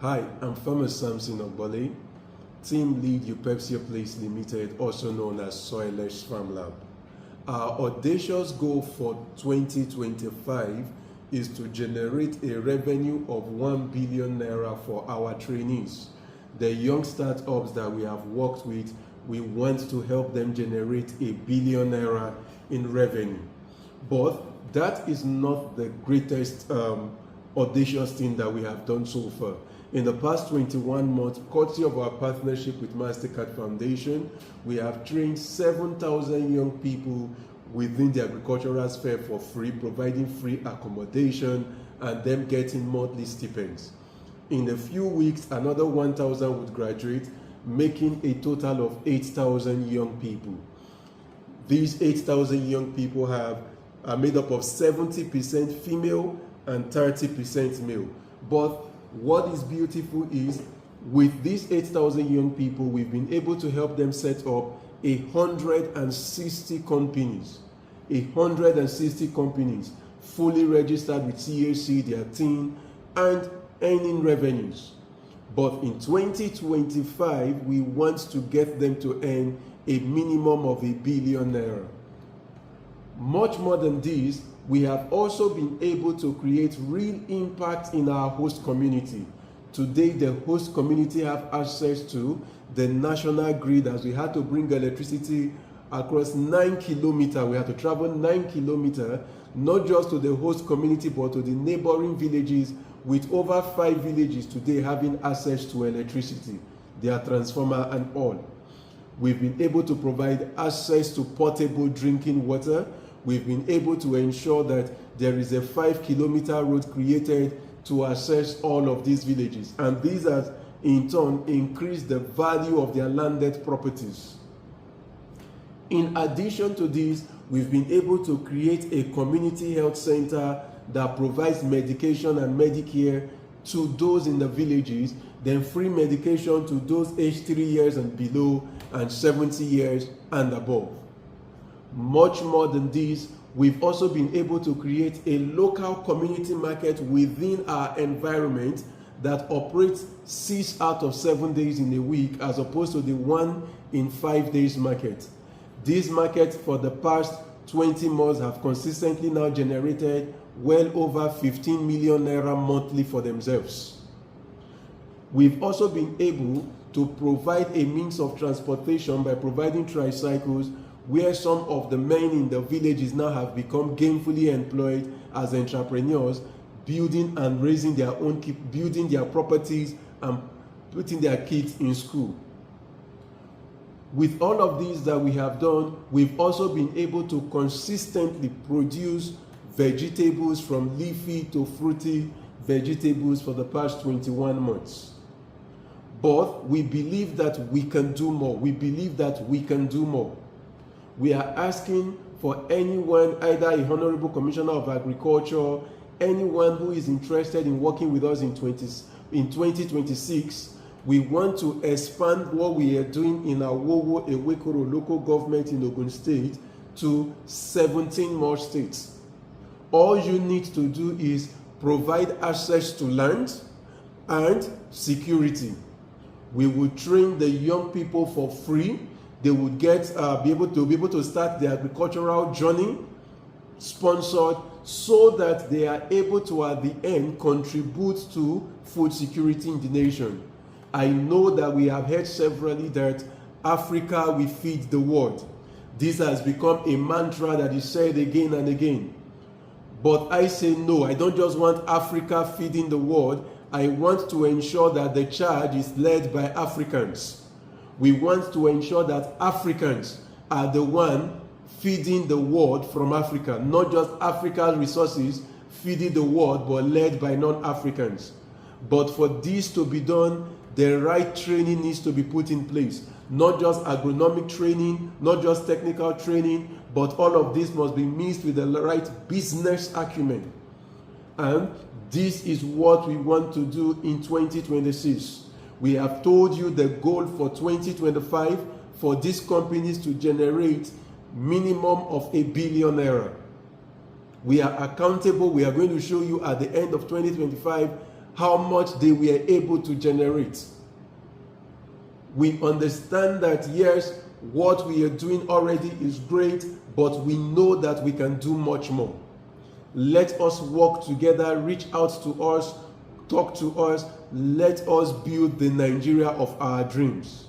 Hi, I'm Farmer Samson Ogbole, Team Lead Eupepsia Place Limited, also known as Soilesh Farm Lab. Our audacious goal for 2025 is to generate a revenue of 1 billion naira for our trainees. The young startups that we have worked with, we want to help them generate a billion naira in revenue. But that is not the greatest audacious thing that we have done so far. In the past 21 months, courtesy of our partnership with Mastercard Foundation, we have trained 7,000 young people within the agricultural sphere for free, providing free accommodation and them getting monthly stipends. In a few weeks, another 1,000 would graduate, making a total of 8,000 young people. These 8,000 young people are made up of 70% female and 30% male. But what is beautiful is, with these 8,000 young people, we've been able to help them set up 160 companies. 160 companies fully registered with CAC, their team, and earning revenues. But in 2025, we want to get them to earn a minimum of $1 billion naira. Much more than this, we have also been able to create real impact in our host community. Today, the host community have access to the national grid, as we had to bring electricity across 9 kilometers. We had to travel 9 kilometers, not just to the host community, but to the neighboring villages, with over 5 villages today having access to electricity, their transformer and all. We've been able to provide access to portable drinking water. We've been able to ensure that there is a 5-kilometer road created to access all of these villages. And these has in turn increased the value of their landed properties. In addition to this, we've been able to create a community health center that provides medication and Medicare to those in the villages, then free medication to those aged 3 years and below and 70 years and above. Much more than this, we've also been able to create a local community market within our environment that operates 6 out of 7 days in a week, as opposed to the 1 in 5 days market. These markets for the past 20 months have consistently now generated well over 15 million naira monthly for themselves. We've also been able to provide a means of transportation by providing tricycles, where some of the men in the villages now have become gainfully employed as entrepreneurs, building and raising their own, building their properties and putting their kids in school. With all of these that we have done, we've also been able to consistently produce vegetables, from leafy to fruity vegetables, for the past 21 months. But we believe that we can do more. We believe that we can do more. We are asking for anyone, either a Honorable Commissioner of Agriculture, anyone who is interested in working with us in 2026. We want to expand what we are doing in our Wowo Ewekoro local government in Ogun State to 17 more states. All you need to do is provide access to land and security. We will train the young people for free. They would be able to start their agricultural journey sponsored, so that they are able to, at the end, contribute to food security in the nation. I know that we have heard severally that Africa will feed the world. This has become a mantra that is said again and again. But I say no, I don't just want Africa feeding the world. I want to ensure that the charge is led by Africans. We want to ensure that Africans are the one feeding the world from Africa, not just Africa's resources feeding the world, but led by non-Africans. But for this to be done, the right training needs to be put in place. Not just agronomic training, not just technical training, but all of this must be mixed with the right business acumen. And this is what we want to do in 2026. We have told you the goal for 2025 for these companies to generate minimum of $1 billion naira. We are accountable. We are going to show you at the end of 2025 how much they were able to generate. We understand that yes, what we are doing already is great, but we know that we can do much more. Let us work together, reach out to us, talk to us, let us build the Nigeria of our dreams.